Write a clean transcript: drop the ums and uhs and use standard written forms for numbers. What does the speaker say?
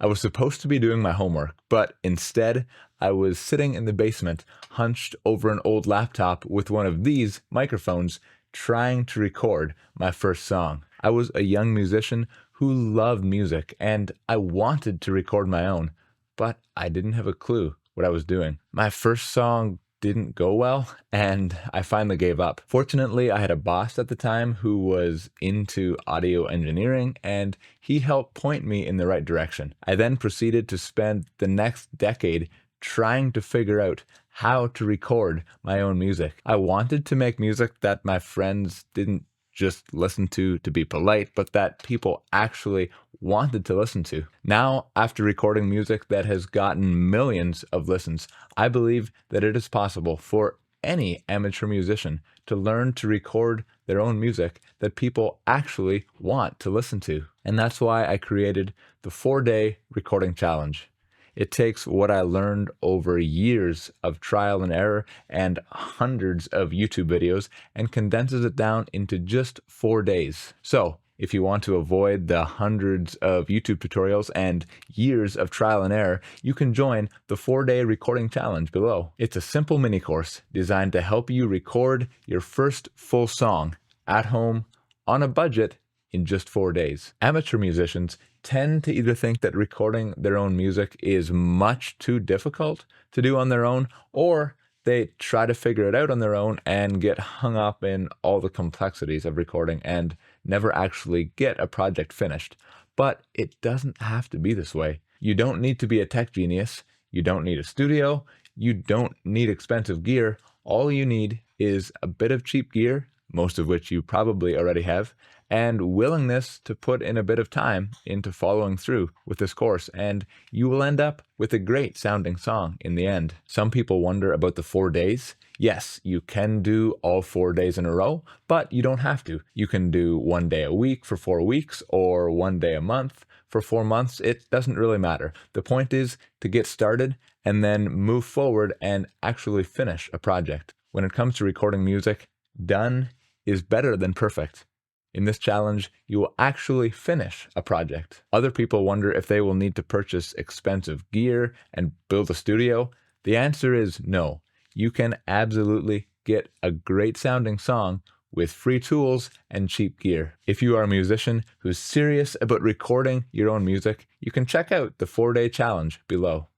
I was supposed to be doing my homework, but instead, I was sitting in the basement, hunched over an old laptop with one of these microphones, trying to record my first song. I was a young musician who loved music, and I wanted to record my own, but I didn't have a clue what I was doing. My first song didn't go well, and I finally gave up. Fortunately, I had a boss at the time who was into audio engineering, and he helped point me in the right direction. I then proceeded to spend the next decade trying to figure out how to record my own music. I wanted to make music that my friends didn't just listen to be polite, but that people actually wanted to listen to. Now, after recording music that has gotten millions of listens, I believe that it is possible for any amateur musician to learn to record their own music that people actually want to listen to. And that's why I created the 4-day recording challenge. It takes what I learned over years of trial and error and hundreds of YouTube videos and condenses it down into just 4 days. So, if you want to avoid the hundreds of YouTube tutorials and years of trial and error, you can join the 4-day recording challenge below. It's a simple mini course designed to help you record your first full song at home on a budget in just 4 days. Amateur musicians tend to either think that recording their own music is much too difficult to do on their own, or they try to figure it out on their own and get hung up in all the complexities of recording and never actually get a project finished. But it doesn't have to be this way. You don't need to be a tech genius. You don't need a studio. You don't need expensive gear. All you need is a bit of cheap gear, most of which you probably already have, and willingness to put in a bit of time into following through with this course, and you will end up with a great sounding song in the end. Some people wonder about the 4 days. Yes, you can do all 4 days in a row, but you don't have to. You can do 1 day a week for 4 weeks, or 1 day a month for 4 months. It doesn't really matter. The point is to get started and then move forward and actually finish a project. When it comes to recording music, done is better than perfect. In this challenge, you will actually finish a project. Other people wonder if they will need to purchase expensive gear and build a studio. The answer is no. You can absolutely get a great sounding song with free tools and cheap gear. If you are a musician who's serious about recording your own music, you can check out the 4-day challenge below.